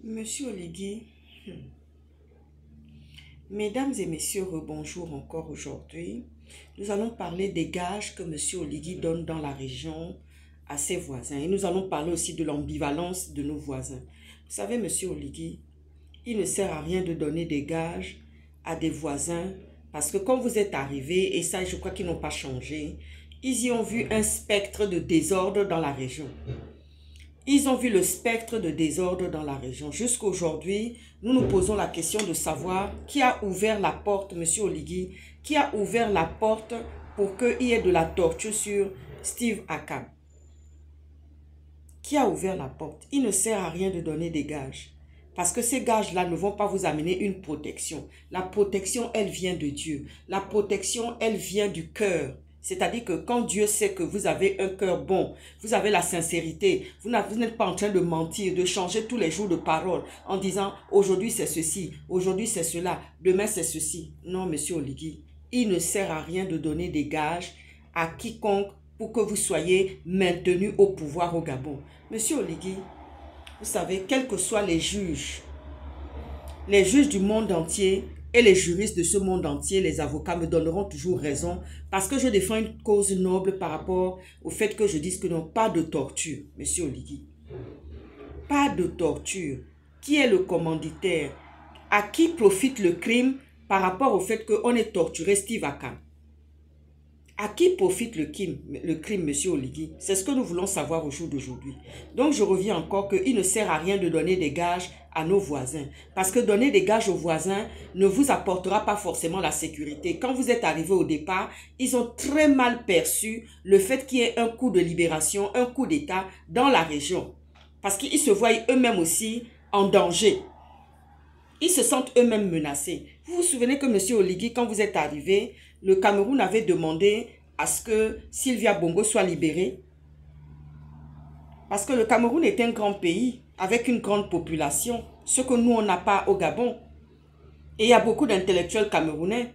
Monsieur Oligui, mesdames et messieurs, rebonjour encore aujourd'hui. Nous allons parler des gages que Monsieur Oligui donne dans la région à ses voisins. Et nous allons parler aussi de l'ambivalence de nos voisins. Vous savez, Monsieur Oligui, il ne sert à rien de donner des gages à des voisins parce que quand vous êtes arrivé, et ça je crois qu'ils n'ont pas changé, ils y ont vu un spectre de désordre dans la région. Ils ont vu le spectre de désordre dans la région. Jusqu'à aujourd'hui, nous nous posons la question de savoir qui a ouvert la porte, Monsieur Oligui, qui a ouvert la porte pour qu'il y ait de la torture sur Steve Akam. Qui a ouvert la porte? Il ne sert à rien de donner des gages. Parce que ces gages-là ne vont pas vous amener une protection. La protection, elle vient de Dieu. La protection, elle vient du cœur. C'est-à-dire que quand Dieu sait que vous avez un cœur bon, vous avez la sincérité, vous n'êtes pas en train de mentir, de changer tous les jours de parole en disant aujourd'hui c'est ceci, aujourd'hui c'est cela, demain c'est ceci. Non, Monsieur Oligui, il ne sert à rien de donner des gages à quiconque pour que vous soyez maintenu au pouvoir au Gabon. Monsieur Oligui, vous savez, quels que soient les juges du monde entier et les juristes de ce monde entier, les avocats me donneront toujours raison parce que je défends une cause noble par rapport au fait que je dise que non, pas de torture, Monsieur Oligui. Pas de torture. Qui est le commanditaire? À qui profite le crime par rapport au fait qu'on ait torturé Steve Akam? À qui profite le crime, Monsieur Oligui? C'est ce que nous voulons savoir au jour d'aujourd'hui. Donc, je reviens encore qu'il ne sert à rien de donner des gages à nos voisins. Parce que donner des gages aux voisins ne vous apportera pas forcément la sécurité. Quand vous êtes arrivé au départ, ils ont très mal perçu le fait qu'il y ait un coup de libération, un coup d'État dans la région. Parce qu'ils se voient eux-mêmes aussi en danger. Ils se sentent eux-mêmes menacés. Vous vous souvenez que Monsieur Oligui, quand vous êtes arrivé, le Cameroun avait demandé à ce que Sylvia Bongo soit libérée. Parce que le Cameroun est un grand pays avec une grande population, ce que nous, on n'a pas au Gabon. Et il y a beaucoup d'intellectuels camerounais.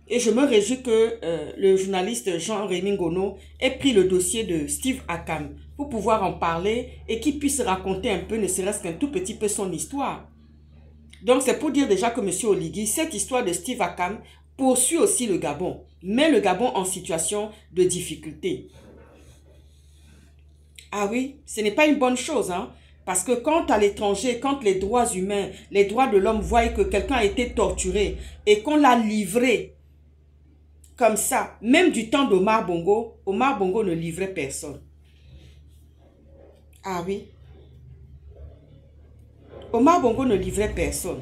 Et je me réjouis que le journaliste Jean-Rémy Ngono ait pris le dossier de Steve Akam pour pouvoir en parler et qu'il puisse raconter un peu, ne serait-ce qu'un tout petit peu son histoire. Donc c'est pour dire déjà que M. Oligui, cette histoire de Steve Akam poursuit aussi le Gabon, met le Gabon en situation de difficulté. Ah oui, ce n'est pas une bonne chose, hein? Parce que quand à l'étranger, quand les droits humains, les droits de l'homme voient que quelqu'un a été torturé et qu'on l'a livré comme ça, même du temps d'Omar Bongo ne livrait personne. Ah oui. Omar Bongo ne livrait personne.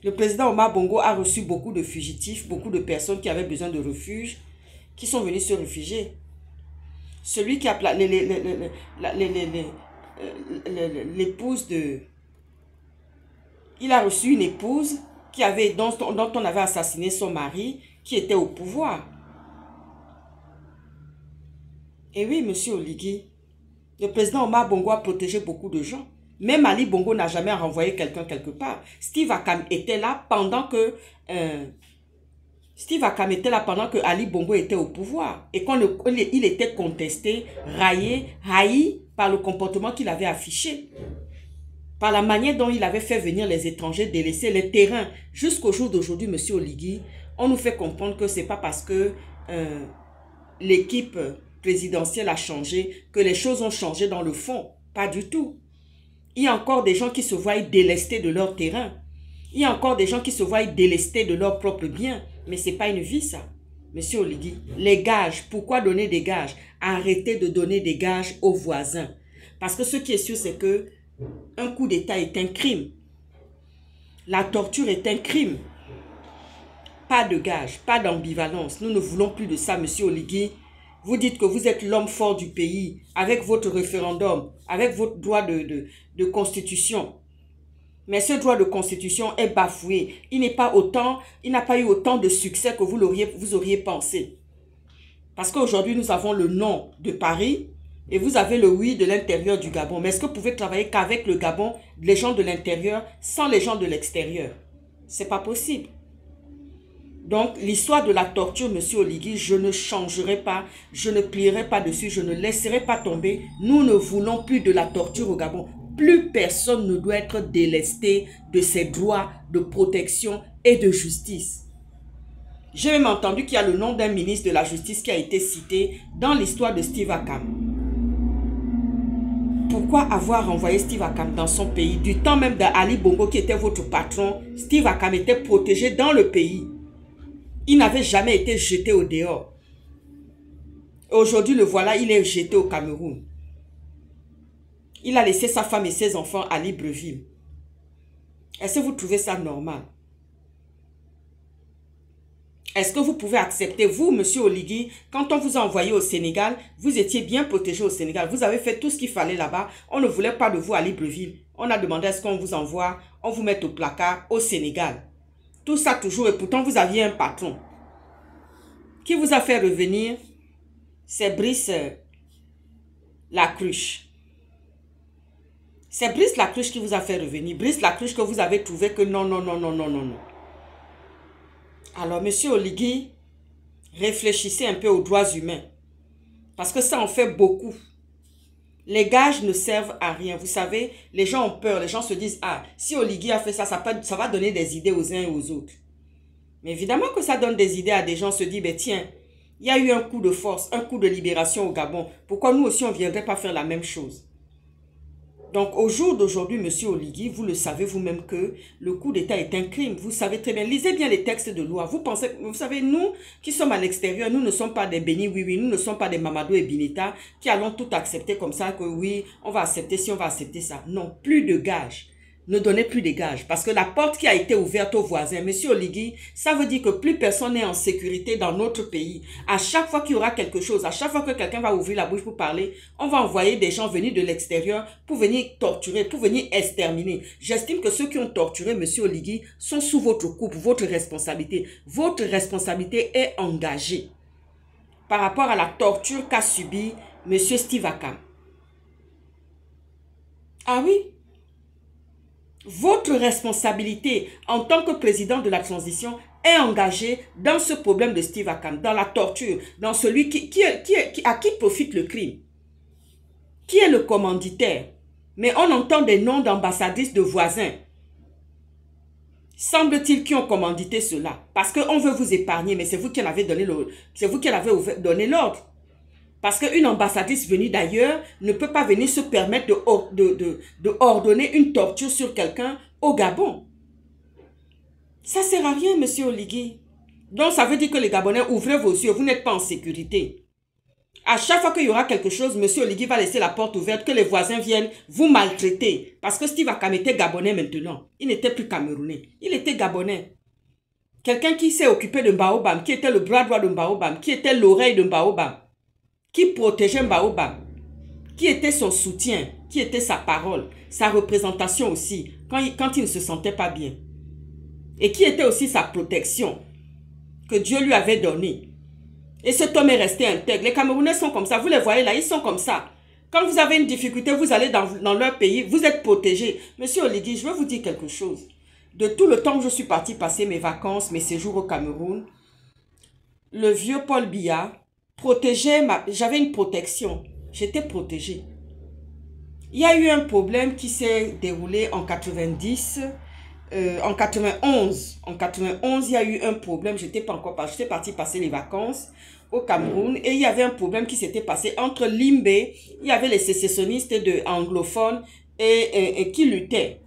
Le président Omar Bongo a reçu beaucoup de fugitifs, beaucoup de personnes qui avaient besoin de refuge, qui sont venus se réfugier. Celui qui a l'épouse de... Il a reçu une épouse dont on avait assassiné son mari, qui était au pouvoir. Et oui, Monsieur Oligui, le président Omar Bongo a protégé beaucoup de gens. Même Ali Bongo n'a jamais renvoyé quelqu'un quelque part. Steve Akam était là pendant que Ali Bongo était au pouvoir. Et quand il était contesté, haï par le comportement qu'il avait affiché. Par la manière dont il avait fait venir les étrangers, délaisser les terrains. Jusqu'au jour d'aujourd'hui, Monsieur Oligui, on nous fait comprendre que ce n'est pas parce que l'équipe présidentielle a changé que les choses ont changé dans le fond. Pas du tout. Il y a encore des gens qui se voient délestés de leur terrain. Il y a encore des gens qui se voient délestés de leurs propres biens. Mais ce n'est pas une vie, ça. Monsieur Oligui, les gages, pourquoi donner des gages? Arrêtez de donner des gages aux voisins. Parce que ce qui est sûr, c'est que un coup d'État est un crime. La torture est un crime. Pas de gages, pas d'ambivalence. Nous ne voulons plus de ça, Monsieur Oligui. Vous dites que vous êtes l'homme fort du pays, avec votre référendum, avec votre droit de constitution. Mais ce droit de constitution est bafoué. Il n'a pas eu autant de succès que vous auriez pensé. Parce qu'aujourd'hui, nous avons le non de Paris et vous avez le oui de l'intérieur du Gabon. Mais est-ce que vous pouvez travailler qu'avec le Gabon, les gens de l'intérieur, sans les gens de l'extérieur? C'est pas possible. Donc, l'histoire de la torture, Monsieur Oligui, je ne changerai pas, je ne plierai pas dessus, je ne laisserai pas tomber. Nous ne voulons plus de la torture au Gabon. plus personne ne doit être délesté de ses droits de protection et de justice. J'ai même entendu qu'il y a le nom d'un ministre de la Justice qui a été cité dans l'histoire de Steve Akam. Pourquoi avoir envoyé Steve Akam dans son pays? Du temps même d'Ali Bongo qui était votre patron, Steve Akam était protégé dans le pays. Il n'avait jamais été jeté au dehors. Aujourd'hui, le voilà, il est jeté au Cameroun. Il a laissé sa femme et ses enfants à Libreville. Est-ce que vous trouvez ça normal? Est-ce que vous pouvez accepter, vous, monsieur Oligui, quand on vous a envoyé au Sénégal, vous étiez bien protégé au Sénégal. Vous avez fait tout ce qu'il fallait là-bas. On ne voulait pas de vous à Libreville. On a demandé à ce qu'on vous envoie, on vous mette au placard au Sénégal. Tout ça toujours, et pourtant vous aviez un patron. Qui vous a fait revenir? C'est Brice Lacruche. C'est Brice Lacruche qui vous a fait revenir. Brice Lacruche que vous avez trouvé que non. Alors, monsieur Oligui, réfléchissez un peu aux droits humains. Parce que ça en fait beaucoup. Les gages ne servent à rien. Vous savez, les gens ont peur. Les gens se disent, ah, si Oligui a fait ça, ça va donner des idées aux uns et aux autres. Mais évidemment que ça donne des idées à des gens. Se disent, ben tiens, il y a eu un coup de force, un coup de libération au Gabon. Pourquoi nous aussi, on ne viendrait pas faire la même chose? Donc, au jour d'aujourd'hui, monsieur Oligui, vous le savez vous-même que le coup d'État est un crime. Vous savez très bien. Lisez bien les textes de loi. Vous savez, nous qui sommes à l'extérieur, nous ne sommes pas des bénis, oui, nous ne sommes pas des Mamadou et Bineta qui allons tout accepter comme ça, que oui, on va accepter ci, on va accepter ça. Non, plus de gages. Ne donnez plus de gages. Parce que la porte qui a été ouverte aux voisins, monsieur Oligui, ça veut dire que plus personne n'est en sécurité dans notre pays. À chaque fois qu'il y aura quelque chose, à chaque fois que quelqu'un va ouvrir la bouche pour parler, on va envoyer des gens venus de l'extérieur pour venir torturer, pour venir exterminer. J'estime que ceux qui ont torturé monsieur Oligui sont sous votre coupe, votre responsabilité. Votre responsabilité est engagée par rapport à la torture qu'a subie monsieur Steve Akam. Ah oui? Votre responsabilité en tant que président de la transition est engagée dans ce problème de Steve Akam, dans la torture, dans celui à qui profite le crime. Qui est le commanditaire? Mais on entend des noms d'ambassadrices de voisins. Semble-t-il qui ont commandité cela. Parce qu'on veut vous épargner, mais c'est vous qui en avez donné l'ordre. Parce qu'une ambassadrice venue d'ailleurs ne peut pas venir se permettre de ordonner une torture sur quelqu'un au Gabon. Ça ne sert à rien, monsieur Oligui. Donc, ça veut dire que les Gabonais, ouvrez vos yeux, vous n'êtes pas en sécurité. À chaque fois qu'il y aura quelque chose, monsieur Oligui va laisser la porte ouverte, que les voisins viennent vous maltraiter. Parce que Steve Akam était Gabonais maintenant. Il n'était plus Camerounais. Il était Gabonais. Quelqu'un qui s'est occupé de Baobam, qui était le bras droit de Baobam, qui était l'oreille de Baobam, qui protégeait Baobam, qui était son soutien, qui était sa parole, sa représentation aussi, quand il ne se sentait pas bien. Et qui était aussi sa protection, que Dieu lui avait donnée. Et cet homme est resté intègre. Les Camerounais sont comme ça, vous les voyez là, ils sont comme ça. Quand vous avez une difficulté, vous allez dans leur pays, vous êtes protégé. Monsieur Oligui, je vais vous dire quelque chose. De tout le temps que je suis parti passer mes vacances, mes séjours au Cameroun, le vieux Paul Biya, j'avais une protection, j'étais protégée. Il y a eu un problème qui s'est déroulé en 90, en 91. En 91, il y a eu un problème, j'étais parti passer les vacances au Cameroun et il y avait un problème qui s'était passé entre Limbé, il y avait les sécessionnistes anglophones et qui luttaient.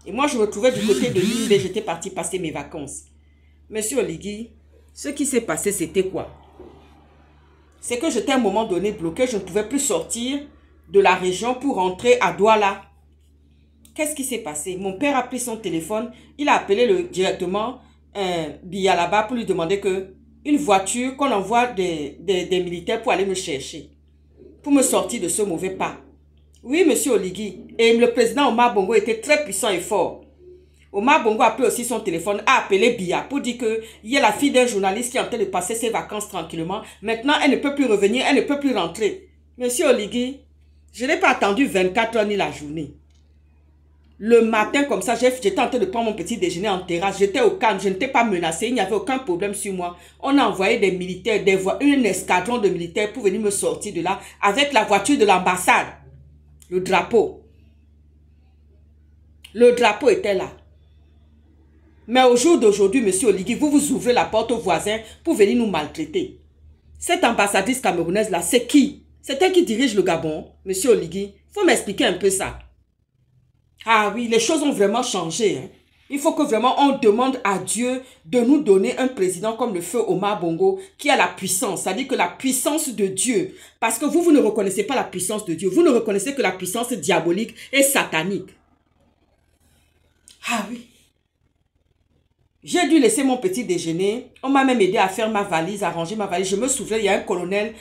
Et moi, je me trouvais du côté de Limbé, j'étais parti passer mes vacances. Monsieur Oligui, ce qui s'est passé, c'était quoi? C'est que j'étais à un moment donné bloqué, je ne pouvais plus sortir de la région pour rentrer à Douala. Qu'est-ce qui s'est passé? Mon père a pris son téléphone, il a appelé directement Biya là-bas pour lui demander une voiture, qu'on envoie des militaires pour aller me chercher, pour me sortir de ce mauvais pas. Oui, monsieur Oligui. Et le président Omar Bongo était très puissant et fort. Omar Bongo a pris aussi son téléphone, a appelé Biya pour dire qu'il y a la fille d'un journaliste qui est en train de passer ses vacances tranquillement. Maintenant, elle ne peut plus revenir, elle ne peut plus rentrer. Monsieur Oligui, je n'ai pas attendu 24 heures ni la journée. Le matin, comme ça, j'étais en train de prendre mon petit déjeuner en terrasse. J'étais au calme, je n'étais pas menacée, il n'y avait aucun problème sur moi. On a envoyé des militaires, un escadron de militaires pour venir me sortir de là avec la voiture de l'ambassade, le drapeau. Le drapeau était là. Mais au jour d'aujourd'hui, monsieur Oligui, vous ouvrez la porte aux voisins pour venir nous maltraiter. Cette ambassadrice camerounaise-là, c'est qui? C'est elle qui dirige le Gabon, monsieur Oligui. Il faut m'expliquer un peu ça. Ah oui, les choses ont vraiment changé. Hein. Il faut que vraiment on demande à Dieu de nous donner un président comme le feu Omar Bongo qui a la puissance, c'est-à-dire que la puissance de Dieu. Parce que vous ne reconnaissez pas la puissance de Dieu. Vous ne reconnaissez que la puissance diabolique et satanique. Ah oui. J'ai dû laisser mon petit déjeuner. On m'a même aidé à faire ma valise, à ranger ma valise. Je me souviens, il y a un colonel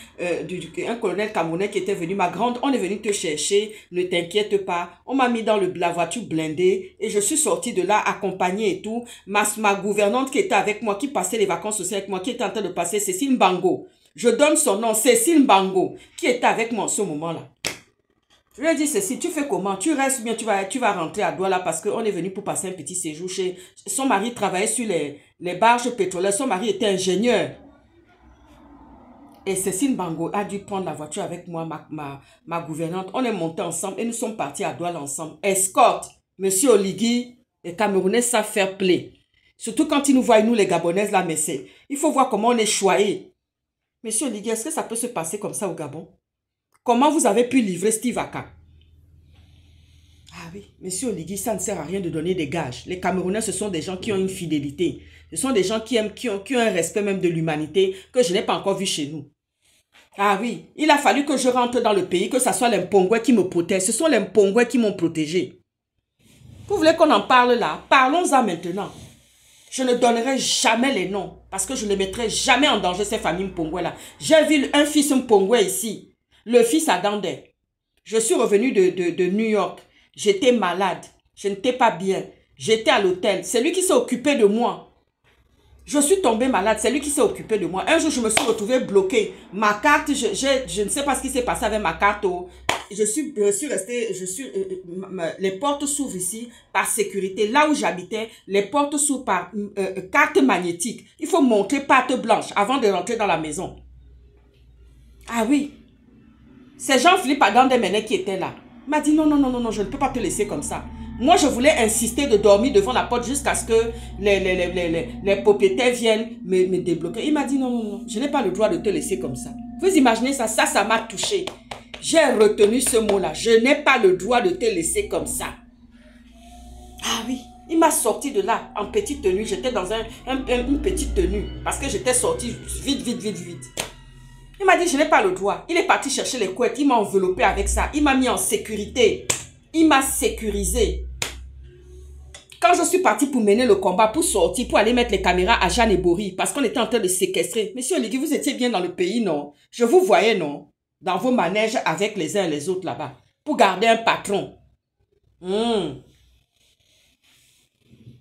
camerounais qui était venu. Ma grande, on est venu te chercher. Ne t'inquiète pas. On m'a mis dans la voiture blindée et je suis sortie de là accompagnée et tout. Ma gouvernante qui était avec moi, qui passait les vacances aussi avec moi, qui était en train de passer, Cécile Mbango. Je donne son nom, Cécile Mbango, qui était avec moi en ce moment-là. Je lui ai dit, Cécile, tu fais comment? Tu restes ou bien tu vas rentrer à Douala parce qu'on est venu pour passer un petit séjour chez... Son mari travaillait sur les barges pétrolières. Son mari était ingénieur. Et Cécile Bango a dû prendre la voiture avec moi, ma gouvernante. On est montés ensemble et nous sommes partis à Douala ensemble. Escorte, monsieur Oligui, les Camerounais savent faire play. Surtout quand ils nous voient, nous les Gabonaises, là, mais c'est... Il faut voir comment on est choyés. Monsieur Oligui, est-ce que ça peut se passer comme ça au Gabon? Comment vous avez pu livrer Steve Aka? Ah oui, monsieur Oligui, ça ne sert à rien de donner des gages. Les Camerounais, ce sont des gens qui ont une fidélité. Ce sont des gens qui aiment, qui ont un respect même de l'humanité que je n'ai pas encore vu chez nous. Ah oui, il a fallu que je rentre dans le pays, que ce soit les Mpongwe qui me protègent. Ce sont les Mpongwe qui m'ont protégé. Vous voulez qu'on en parle là? Parlons-en maintenant. Je ne donnerai jamais les noms parce que je ne mettrai jamais en danger ces familles Mpongwe là. J'ai vu un fils Mpongwe ici. Le fils à Dandé. Je suis revenu de New York. J'étais malade. Je n'étais pas bien. J'étais à l'hôtel. C'est lui qui s'est occupé de moi. Je suis tombée malade. C'est lui qui s'est occupé de moi. Un jour, je me suis retrouvée bloquée. Ma carte, je ne sais pas ce qui s'est passé avec ma carte. Je suis restée... les portes s'ouvrent ici par sécurité. Là où j'habitais, les portes s'ouvrent par carte magnétique. Il faut montrer patte blanche avant de rentrer dans la maison. Ah oui. C'est Jean-Philippe Agandemene qui était là. Il m'a dit non, non, non, non, non, je ne peux pas te laisser comme ça. Moi, je voulais insister de dormir devant la porte jusqu'à ce que les propriétaires viennent me débloquer. Il m'a dit non, non, non, je n'ai pas le droit de te laisser comme ça. Vous imaginez ça? Ça m'a touché. J'ai retenu ce mot-là. Je n'ai pas le droit de te laisser comme ça. Ah oui, il m'a sorti de là en petite tenue. J'étais dans une petite tenue parce que j'étais sortie vite, vite, vite, vite. Il m'a dit, je n'ai pas le droit. Il est parti chercher les couettes. Il m'a enveloppé avec ça. Il m'a mis en sécurité. Il m'a sécurisé. Quand je suis partie pour mener le combat, pour sortir, pour aller mettre les caméras à Jeanne et Bory, parce qu'on était en train de séquestrer. Monsieur Oligui, vous étiez bien dans le pays, non? Je vous voyais, non? Dans vos manèges avec les uns et les autres là-bas. Pour garder un patron.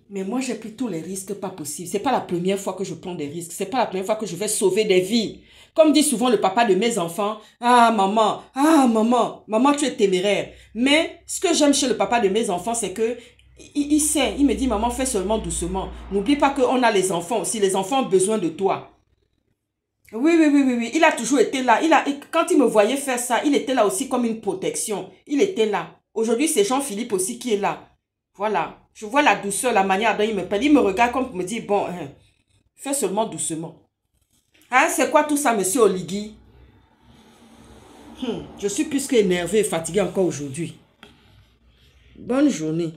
Mais moi, j'ai pris tous les risques pas possibles. C'est pas la première fois que je prends des risques. C'est pas la première fois que je vais sauver des vies. Comme dit souvent le papa de mes enfants, ah maman, maman tu es téméraire. Mais ce que j'aime chez le papa de mes enfants, c'est que il sait, il me dit maman fais seulement doucement. N'oublie pas qu'on a les enfants aussi, les enfants ont besoin de toi. Oui, il a toujours été là. Quand il me voyait faire ça, il était là aussi comme une protection. Il était là. Aujourd'hui, c'est Jean-Philippe aussi qui est là. Voilà. Je vois la douceur, la manière dont il me parle. Il me regarde comme pour me dire, bon, fais seulement doucement. Hein, c'est quoi tout ça, monsieur Oligui? Je suis plus qu'énervé et fatigué encore aujourd'hui. Bonne journée.